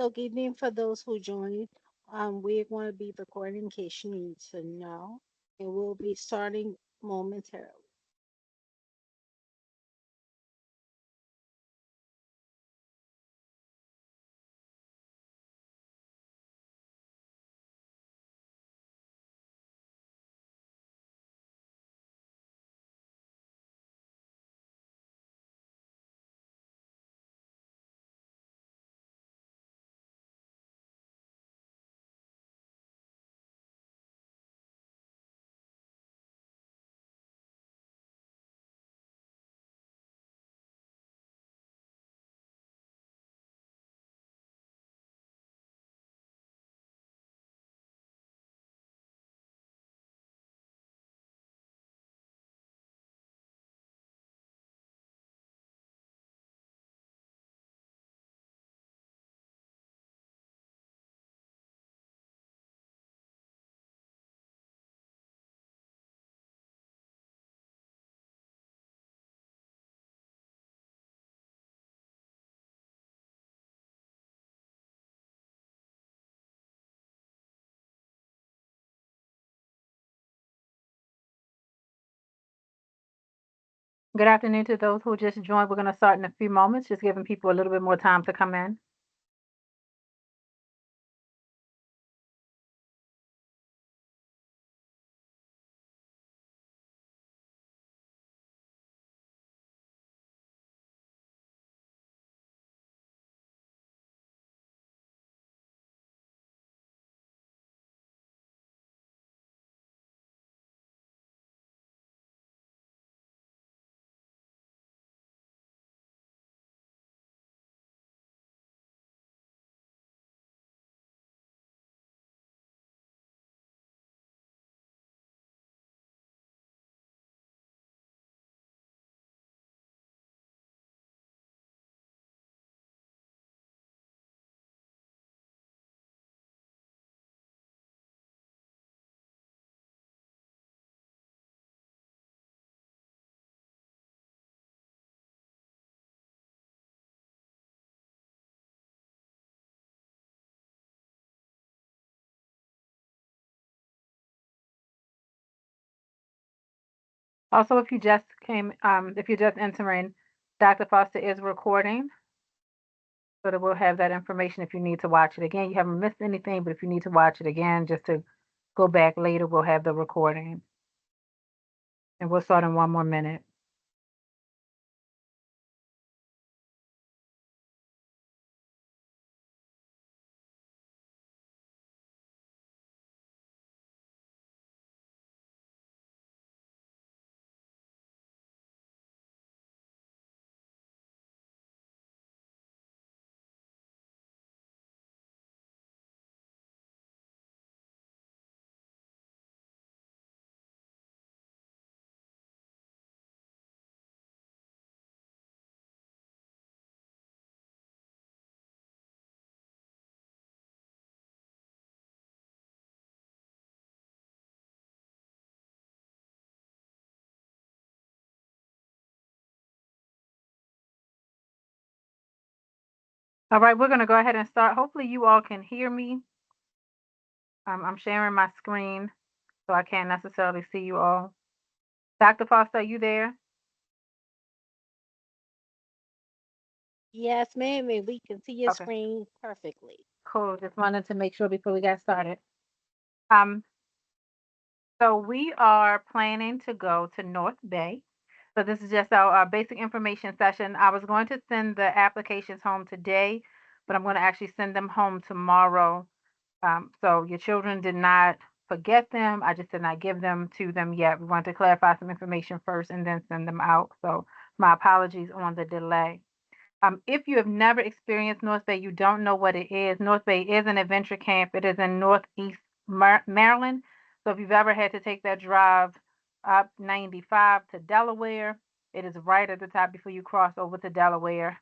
So, good evening for those who joined. We're going to be recording in case you need to know, and we'll be starting momentarily. Good afternoon to those who just joined. We're going to start in a few moments, just giving people a little bit more time to come in. Also, if you're just entering, Dr. Foster is recording, so that we'll have that information if you need to watch it again. You haven't missed anything, but if you need to watch it again, just to go back later, we'll have the recording. And we'll start in one more minute. All right, we're going to go ahead and start. Hopefully, you all can hear me. I'm sharing my screen, so I can't necessarily see you all. Dr. Foster, are you there? Yes, ma'am, and we can see your Okay, screen perfectly. cool. Just wanted to make sure before we got started. Um, So we are planning to go to North Bay. So this is just our basic information session. I was going to send the applications home today, but I'm going to actually send them home tomorrow. So your children did not forget them. I just did not give them to them yet. We want to clarify some information first and then send them out. So my apologies on the delay. If you have never experienced North Bay, you don't know what it is. North Bay is an adventure camp. It is in Northeast Maryland. So if you've ever had to take that drive up 95 to Delaware, it is right at the top before you cross over to Delaware.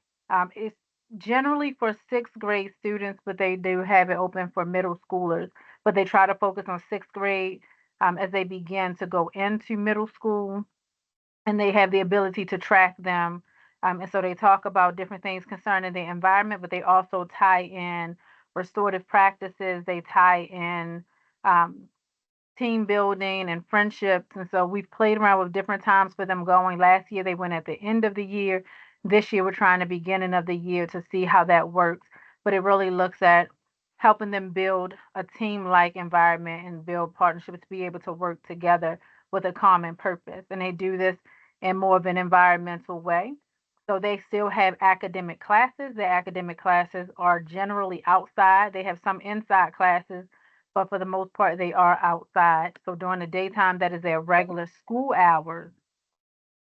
It's generally for sixth grade students, but they do have it open for middle schoolers. But they try to focus on sixth grade as they begin to go into middle school, and they have the ability to track them. And so they talk about different things concerning the environment, but they also tie in restorative practices. They tie in um, team building and friendships. And so we've played around with different times for them going. Last year they went at the end of the year. This year we're trying the beginning of the year to see how that works. But it really looks at helping them build a team like environment and build partnerships to be able to work together with a common purpose. And they do this in more of an environmental way. So they still have academic classes. The academic classes are generally outside. They have some inside classes, but for the most part, they are outside. So during the daytime, that is their regular school hours.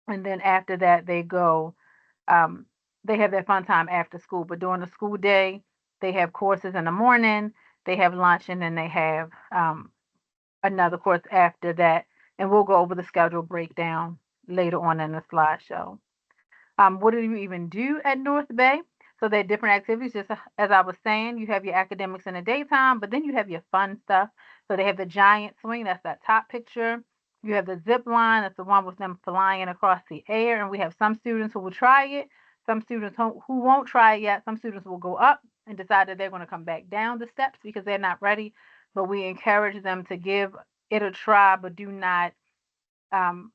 And then after that, um, they have their fun time after school. But during the school day, they have courses in the morning, they have lunch, and then they have another course after that. And we'll go over the schedule breakdown later on in the slideshow. What do you even do at North Bay? So there are different activities. Just as I was saying, you have your academics in the daytime, but then you have your fun stuff. So they have the giant swing. That's that top picture. You have the zip line. That's the one with them flying across the air. And we have some students who will try it. Some students who won't try it yet. Some students will go up and decide that they're going to come back down the steps because they're not ready. But we encourage them to give it a try, but do not um,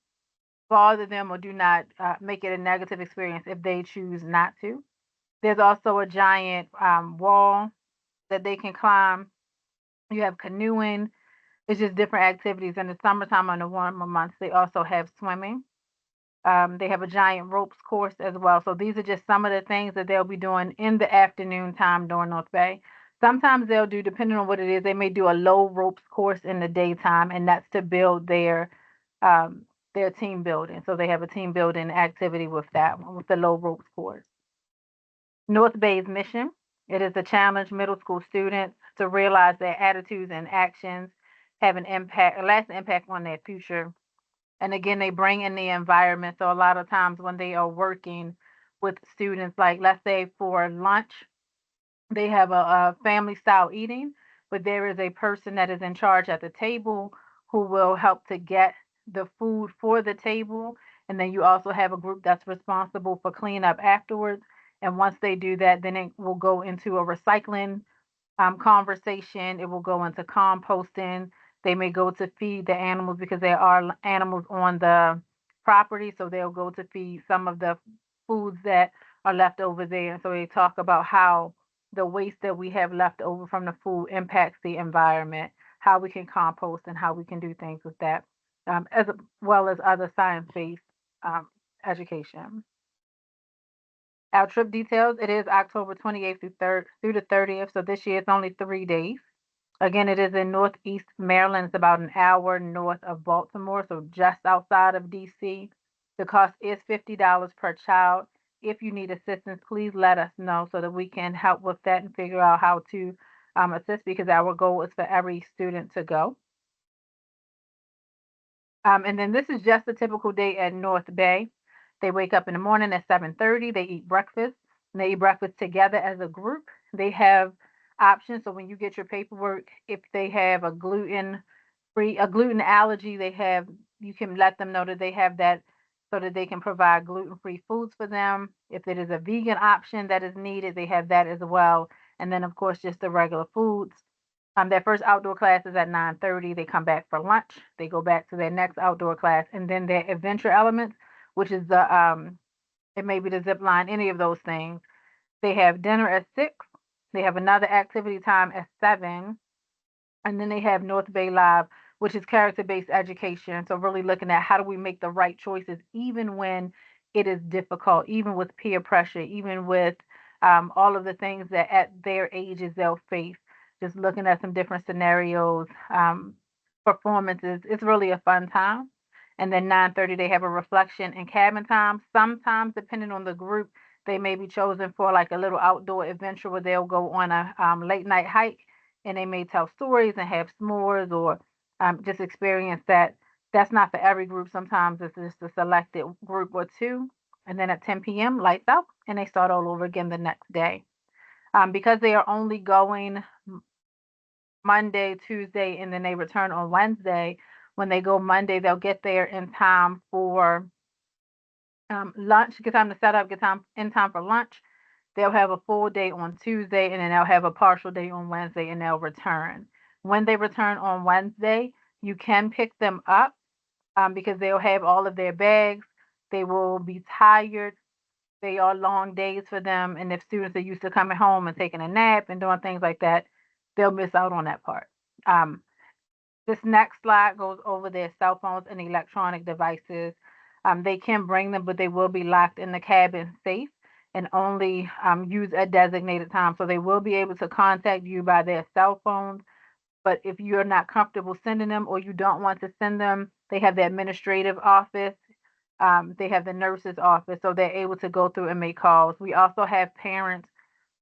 bother them or do not make it a negative experience if they choose not to. There's also a giant wall that they can climb. You have canoeing. It's just different activities. In the summertime, on the warmer months, they also have swimming. They have a giant ropes course as well. So these are just some of the things that they'll be doing in the afternoon time during North Bay. Sometimes they'll do, depending on what it is, they may do a low ropes course in the daytime, and that's to build um, their team building. So they have a team building activity with that one, with the low ropes course. North Bay's mission, it is to challenge middle school students to realize their attitudes and actions have an impact, a lasting impact on their future. And again, they bring in the environment. So a lot of times when they are working with students, like let's say for lunch, they have a family style eating, but there is a person that is in charge at the table who will help to get the food for the table. And then you also have a group that's responsible for cleanup afterwards. And once they do that, then it will go into a recycling conversation. It will go into composting. They may go to feed the animals because there are animals on the property, so they'll go to feed some of the foods that are left over there. And so they talk about how the waste that we have left over from the food impacts the environment, how we can compost, and how we can do things with that, as well as other science-based um, education. Our trip details, it is October 28th through the 30th. So this year it's only 3 days. Again, it is in Northeast Maryland. It's about an hour north of Baltimore, so just outside of DC. The cost is $50 per child. If you need assistance, please let us know so that we can help with that and figure out how to assist because our goal is for every student to go. And then this is just a typical day at North Bay. They wake up in the morning at 7:30. They eat breakfast. And they eat breakfast together as a group. They have options. So when you get your paperwork, if they have a gluten allergy, you can let them know that they have that so that they can provide gluten-free foods for them. If it is a vegan option that is needed, they have that as well. And then of course just the regular foods. Their first outdoor class is at 9:30. They come back for lunch. They go back to their next outdoor class, and then their adventure elements, which is it may be the zip line, any of those things. They have dinner at 6. They have another activity time at 7, and then they have North Bay Live, which is character-based education. So really looking at how do we make the right choices, even when it is difficult, even with peer pressure, even with all of the things that at their ages they'll face. Just looking at some different scenarios, performances. It's really a fun time. And then 9:30 they have a reflection and cabin time. Sometimes, depending on the group, they may be chosen for like a little outdoor adventure where they'll go on a late night hike and they may tell stories and have s'mores or just experience that. That's not for every group. Sometimes it's just a selected group or two. And then at 10 p.m., lights out, and they start all over again the next day. Because they are only going Monday, Tuesday, and then they return on Wednesday. When they go Monday, they'll get there in time for lunch, get time to set up, get time in time for lunch. They'll have a full day on Tuesday, and then they'll have a partial day on Wednesday, and they'll return. When they return on Wednesday, you can pick them up because they'll have all of their bags. They will be tired. They are long days for them. And if students are used to coming home and taking a nap and doing things like that, they'll miss out on that part. Um, this next slide goes over their cell phones and electronic devices. They can bring them, but they will be locked in the cabin safe and only use at designated time. So they will be able to contact you by their cell phones. But if you're not comfortable sending them or you don't want to send them, they have the administrative office. They have the nurse's office, so they're able to go through and make calls. We also have parents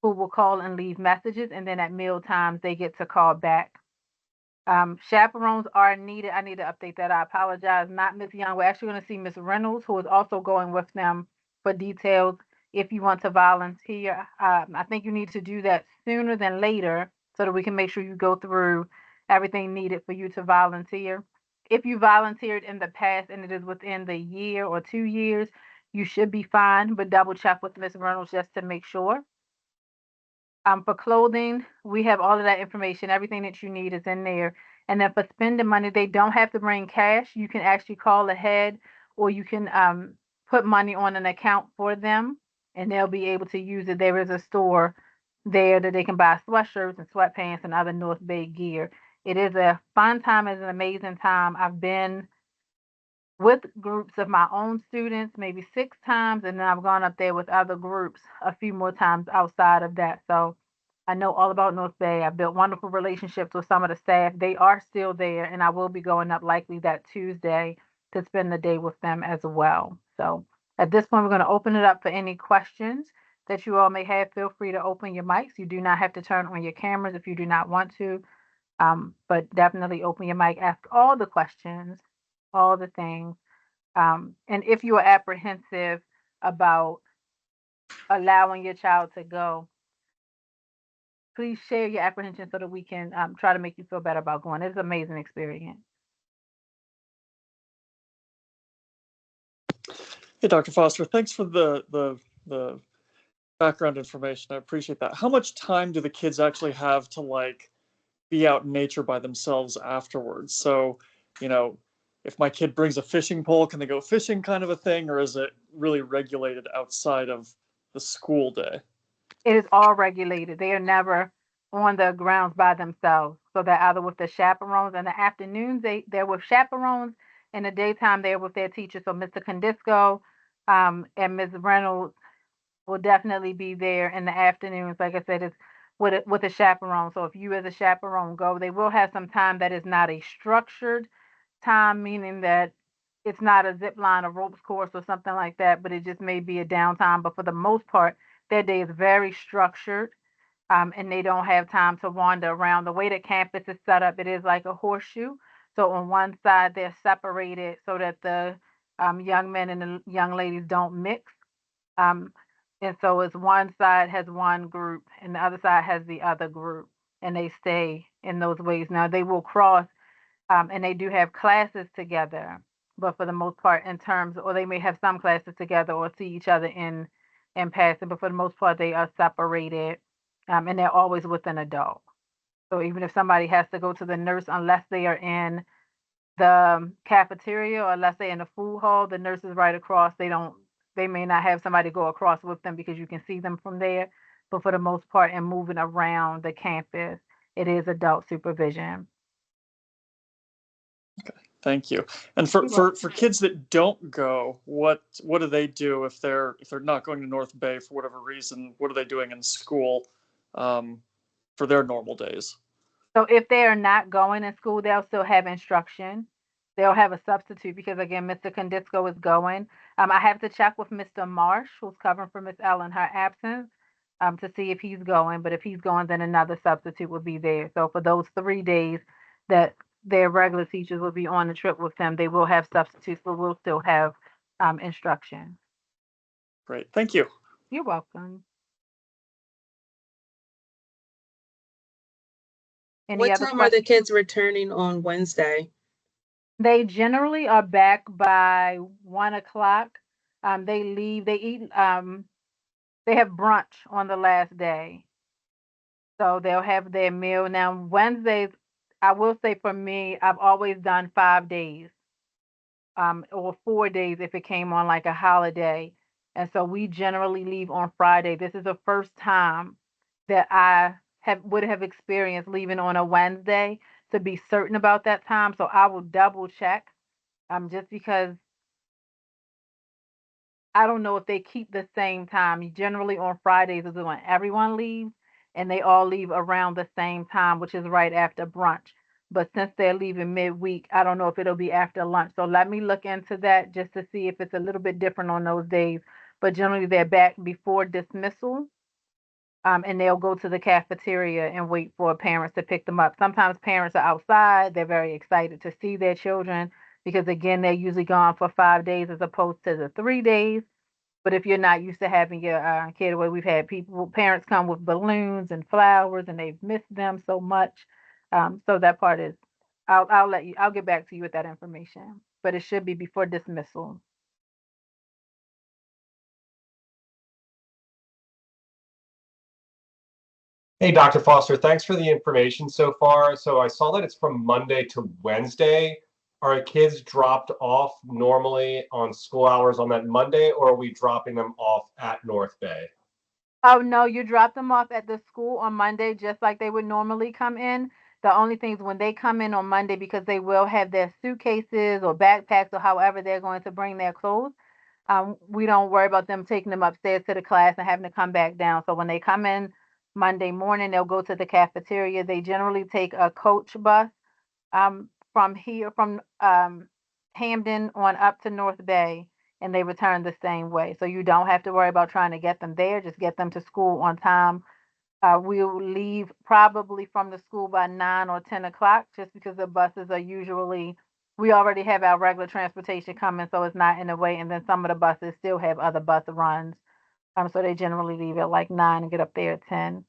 who will call and leave messages, and then at meal times they get to call back. Chaperones are needed. I need to update that. I apologize. Not Miss Young. We're actually going to see Miss Reynolds, who is also going with them for details if you want to volunteer. I think you need to do that sooner than later so that we can make sure you go through everything needed for you to volunteer. If you volunteered in the past and it is within the year or 2 years, you should be fine, but double check with Miss Reynolds just to make sure. For clothing, we have all of that information. Everything that you need is in there. And then for spending money, they don't have to bring cash. You can actually call ahead, or you can put money on an account for them, and they'll be able to use it. There is a store there that they can buy sweatshirts and sweatpants and other North Bay gear. It is a fun time. It's an amazing time. I've been with groups of my own students maybe 6 times, and then I've gone up there with other groups a few more times outside of that. So I know all about North Bay. I've built wonderful relationships with some of the staff. They are still there, and I will be going up likely that Tuesday to spend the day with them as well. So at this point, we're going to open it up for any questions that you all may have. Feel free to open your mics. You do not have to turn on your cameras if you do not want to, but definitely open your mic, ask all the questions, all the things. And if you are apprehensive about allowing your child to go, please share your apprehension so that we can try to make you feel better about going. It's an amazing experience. Hey, Dr. Foster, thanks for the background information. I appreciate that. How much time do the kids actually have to like be out in nature by themselves afterwards? So, you know, if my kid brings a fishing pole, can they go fishing kind of a thing, or is it really regulated outside of the school day? It is all regulated. They are never on the grounds by themselves. So they're either with the chaperones in the afternoons, they're with chaperones. In the daytime, they're with their teachers. So Mr. Condisco and Ms. Reynolds will definitely be there in the afternoons. Like I said, it's with a chaperone. So if you as a chaperone go, they will have some time that is not a structured time, meaning that it's not a zip line or ropes course or something like that, but it just may be a downtime. But for the most part, their day is very structured, and they don't have time to wander around. The way the campus is set up, it is like a horseshoe. So on one side, they're separated so that the young men and the young ladies don't mix. Um, and so it's one side has one group and the other side has the other group, and they stay in those ways. Now they will cross, and they do have classes together, but for the most part, in terms, or they may have some classes together or see each other in passing, but for the most part, they are separated, and they're always with an adult. So even if somebody has to go to the nurse, unless they are in the cafeteria or unless they're in the food hall, the nurse is right across. They may not have somebody go across with them because you can see them from there. But for the most part, in moving around the campus, it is adult supervision. Thank you. And for You're welcome. for kids that don't go, what do they do if they're not going to North Bay for whatever reason? What are they doing in school um, for their normal days? So if they are not going in school, they'll still have instruction. They'll have a substitute because again, Mr. Condisco is going. I have to check with Mr. Marsh, who's covering for Miss Ellen her absence, to see if he's going. But if he's going, then another substitute will be there. So for those 3 days that their regular teachers will be on the trip with them, they will have substitutes, but we'll still have instruction. Great. Thank you. You're welcome. Any What other time are the questions? kids returning on Wednesday? They generally are back by 1 o'clock. They leave. They eat. they have brunch on the last day. So they'll have their meal. Now, Wednesdays, I will say for me, I've always done 5 days, or 4 days if it came on like a holiday. And so we generally leave on Friday. This is the first time that I would have experienced leaving on a Wednesday to be certain about that time. So I will double check, just because I don't know if they keep the same time. Generally on Fridays is when everyone leaves, and they all leave around the same time, which is right after brunch. But since they're leaving midweek, I don't know if it'll be after lunch. So let me look into that just to see if it's a little bit different on those days. But generally they're back before dismissal. And they'll go to the cafeteria and wait for parents to pick them up. Sometimes parents are outside. They're very excited to see their children because, again, they're usually gone for 5 days as opposed to the 3 days. But if you're not used to having your kid away, we've had parents come with balloons and flowers, and they've missed them so much. So that part is, I'll get back to you with that information. But it should be before dismissal. Hey, Dr. Foster, thanks for the information so far. So I saw that it's from Monday to Wednesday. Are kids dropped off normally on school hours on that Monday, or are we dropping them off at North Bay? Oh, no, you drop them off at the school on Monday just like they would normally come in. The only thing is when they come in on Monday, because they will have their suitcases or backpacks or however they're going to bring their clothes, we don't worry about them taking them upstairs to the class and having to come back down. So when they come in Monday morning, they'll go to the cafeteria. They generally take a coach bus, from Hampden on up to North Bay, and they return the same way. So you don't have to worry about trying to get them there. Just get them to school on time. We'll leave probably from the school by 9 or 10 o'clock, just because the buses are usually, we already have our regular transportation coming, so it's not in the way. And then some of the buses still have other bus runs. So they generally leave at like 9 and get up there at 10.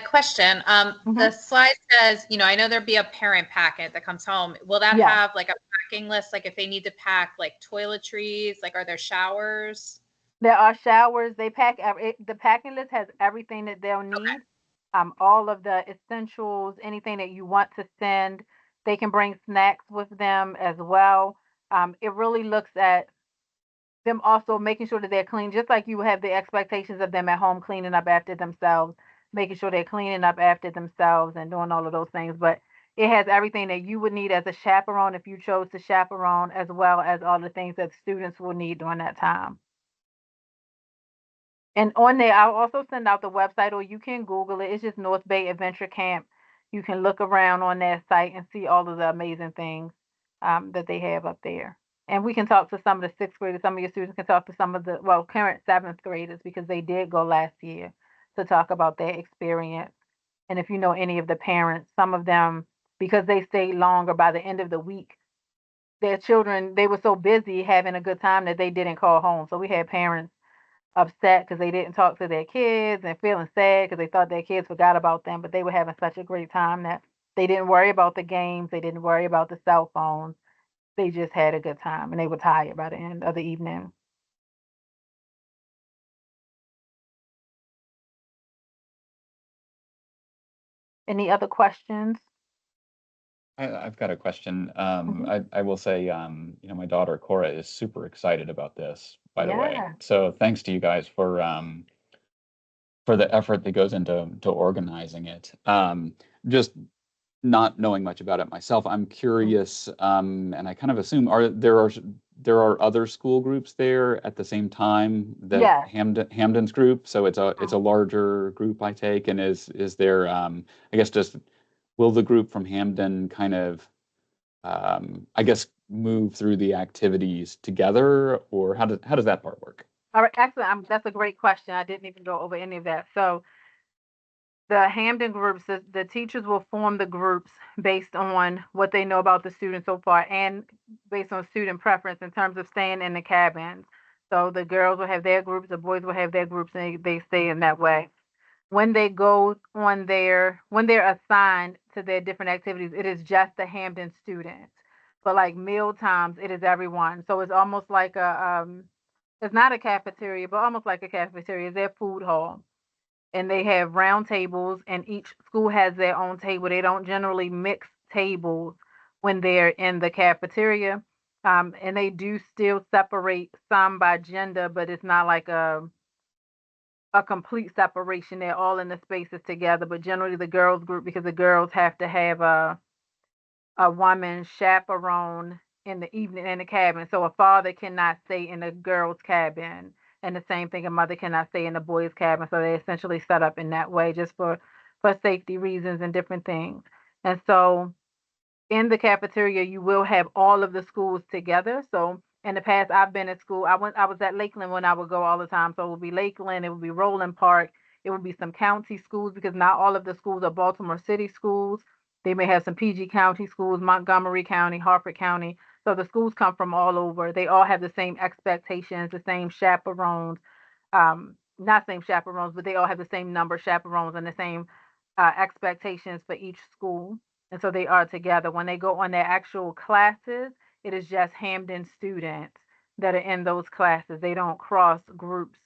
Question. The Mhm. slide says, I know there'd be a parent packet that comes home. Will that Yeah. have like a packing list? Like if they need to pack like toiletries, like are there showers? There are showers. They pack the packing list has everything that they'll Okay. need. All of the essentials, anything that you want to send. They can bring snacks with them as well. It really looks at them also making sure that they're clean, just like you have the expectations of them at home cleaning up after themselves, making sure they're cleaning up after themselves and doing all of those things. But it has everything that you would need as a chaperone if you chose to chaperone, as well as all the things that students will need during that time. And on there, I'll also send out the website, or you can Google it. It's just North Bay Adventure Camp. You can look around on their site and see all of the amazing things that they have up there. And we can talk to some of the sixth graders. Some of your students can talk to some of the, well, current seventh graders, because they did go last year, to talk about their experience. And if you know any of the parents, some of them, because they stayed longer, by the end of the week, their children, they were so busy having a good time that they didn't call home. So we had parents upset because they didn't talk to their kids and feeling sad because they thought their kids forgot about them, but they were having such a great time that they didn't worry about the games, they didn't worry about the cell phones. They just had a good time and they were tired by the end of the evening. Any other questions? I've got a question. Mhm. I will say, my daughter Cora is super excited about this, by the way. Yeah. So thanks to you guys for the effort that goes into organizing it. Just not knowing much about it myself, I'm Mm. curious, and I kind of assume there are other school groups there at the same time that Yes. Hamden's group. So it's a Mm. larger group, I take. And is there, I guess, just will the group from Hamden kind of, I guess, move through the activities together, or how does that part work? All right, excellent. That's a great question. I didn't even go over any of that. So the Hampden groups, the teachers will form the groups based on what they know about the students so far, and based on student preference in terms of staying in the cabins. So the girls will have their groups, the boys will have their groups, and they stay in that way. When they go on when they're assigned to their different activities, it is just the Hampden students. but like meal times, it is everyone. So it's almost like it's not a cafeteria, but almost like a cafeteria. It's their food hall, and they have round tables, and each school has their own table. They don't generally mix tables when they're in the cafeteria. And they do still separate some by gender, but it's not like a complete separation. They're all in the spaces together, but generally the girls group, because the girls have to have a woman chaperone in the evening in the cabin. So a father cannot stay in a girl's cabin. And the same thing, a mother cannot stay in the boys' cabin. So they essentially set up in that way just for safety reasons and different things. And so in the cafeteria, you will have all of the schools together. So in the past, I've been at school. I was at Lakeland when I would go all the time. So it would be Lakeland, it would be Roland Park, it would be some county schools because not all of the schools are Baltimore City schools. They may have some PG County schools, Montgomery County, Harford County. So the schools come from all over. They all have the same expectations, the same chaperones, not same chaperones, but they all have the same number of chaperones and the same expectations for each school. And so they are together. When they go on their actual classes, it is just Hampden students that are in those classes. They don't cross groups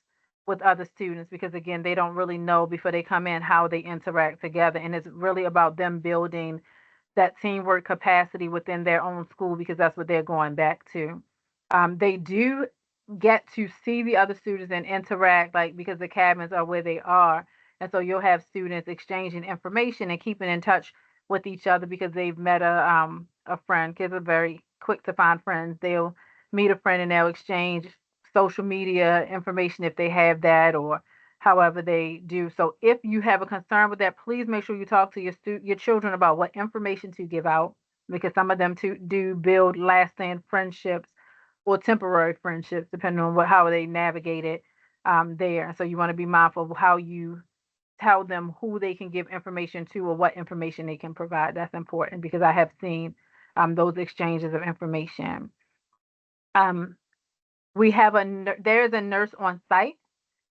with other students because, again, they don't really know before they come in how they interact together. And it's really about them building that teamwork capacity within their own school because that's what they're going back to. They do get to see the other students and interact, like because the cabins are where they are. And so you'll have students exchanging information and keeping in touch with each other because they've met a friend. Kids are very quick to find friends. They'll meet a friend and they'll exchange social media information if they have that or however they do. So if you have a concern with that, please make sure you talk to your children about what information to give out because some of them do build lasting friendships or temporary friendships depending on how they navigate it there. So you want to be mindful of how you tell them who they can give information to or what information they can provide. That's important because I have seen those exchanges of information. Um, we have there is a nurse on site.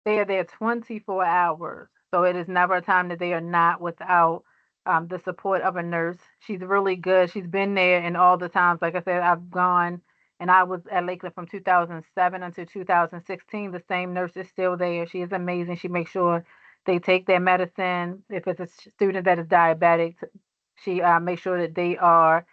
They are there 24 hours. So it is never a time that they are not without the support of a nurse. She's really good. She's been there and all the times. Like I said, I've gone and I was at Lakeland from 2007 until 2016. The same nurse is still there. She is amazing. She makes sure they take their medicine. If it's a student that is diabetic, she makes sure that they are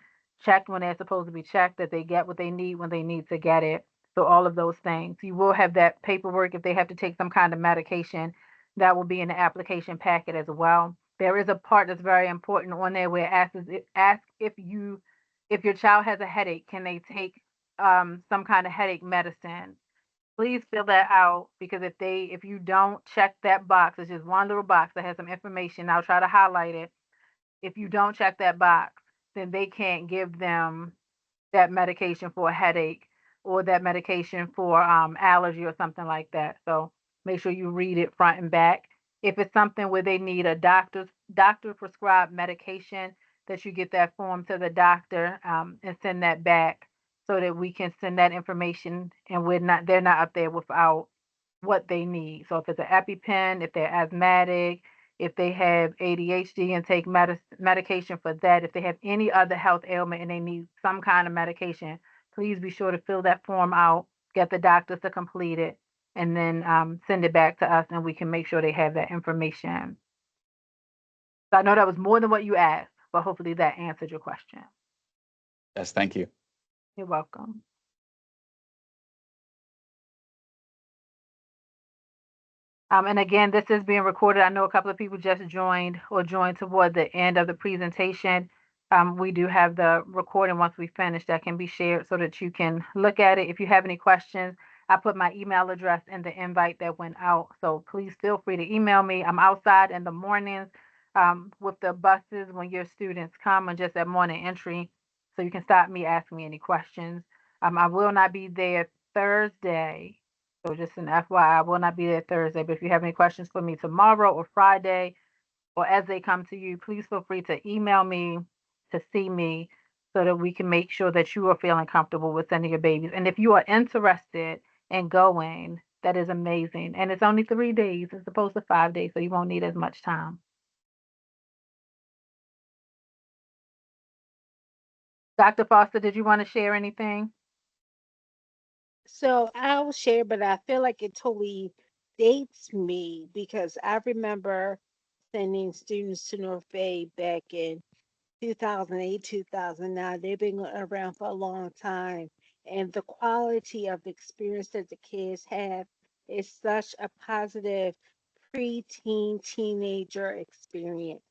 checked when they're supposed to be checked, that they get what they need when they need to get it. So all of those things. You will have that paperwork if they have to take some kind of medication. That will be in the application packet as well. There is a part that's very important on there where it asks if your child has a headache, can they take some kind of headache medicine? Please fill that out because if you don't check that box, it's just one little box that has some information. I'll try to highlight it. If you don't check that box, then they can't give them that medication for a headache or that medication for allergy or something like that. So make sure you read it front and back. If it's something where they need a doctor prescribed medication, that you get that form to the doctor and send that back so that we can send that information and they're not up there without what they need. So if it's an EpiPen, if they're asthmatic, if they have ADHD and take medication for that, if they have any other health ailment and they need some kind of medication, please be sure to fill that form out, get the doctors to complete it, and then send it back to us and we can make sure they have that information. So I know that was more than what you asked, but hopefully that answered your question. Yes, thank you. You're welcome. And again, this is being recorded. I know a couple of people just joined or joined toward the end of the presentation. We do have the recording once we finish that can be shared so that you can look at it. If you have any questions, I put my email address in the invite that went out. So please feel free to email me. I'm outside in the mornings with the buses when your students come and just at morning entry. So you can stop me, ask me any questions. I will not be there Thursday. So just an FYI, I will not be there Thursday, but if you have any questions for me tomorrow or Friday, or as they come to you, please feel free to email me to see me so that we can make sure that you are feeling comfortable with sending your babies. And if you are interested in going, that is amazing. And it's only 3 days as opposed to 5 days, so you won't need as much time. Dr. Foster, did you want to share anything? So I'll share, but I feel like it totally dates me because I remember sending students to North Bay back in 2008, 2009. They've been around for a long time. And the quality of the experience that the kids have is such a positive preteen, teenager experience.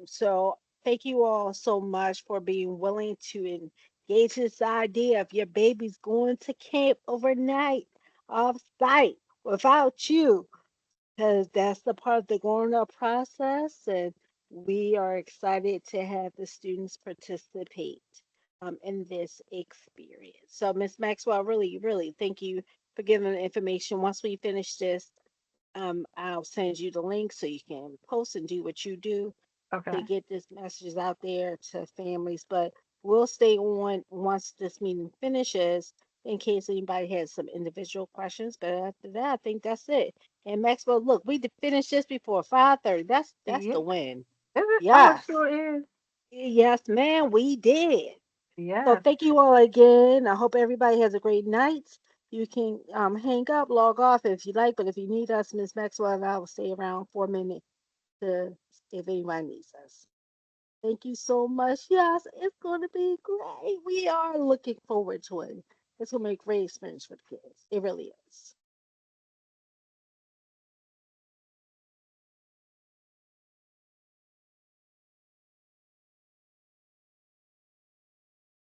So thank you all so much for being willing to engage this idea of your baby's going to camp overnight off site without you, because that's the part of the growing up process. And we are excited to have the students participate in this experience. So, Miss Maxwell, really, really thank you for giving the information. Once we finish this, I'll send you the link so you can post and do what you do to Okay. get this messages out there to families. But we'll stay on once this meeting finishes in case anybody has some individual questions. But after that, I think that's it. And Maxwell, look, we finished this before 5:30. That's Yeah. the win. Is it? Oh, it Yes. sure is. Yes, ma'am, we did. So Yes. thank you all again. I hope everybody has a great night. You can hang up, log off if you like, but if you need us, Miss Maxwell and I will stay around for a minute to if anybody needs us. Thank you so much. Yes, it's going to be great. We are looking forward to it. It's going to be a great experience for the kids. It really is.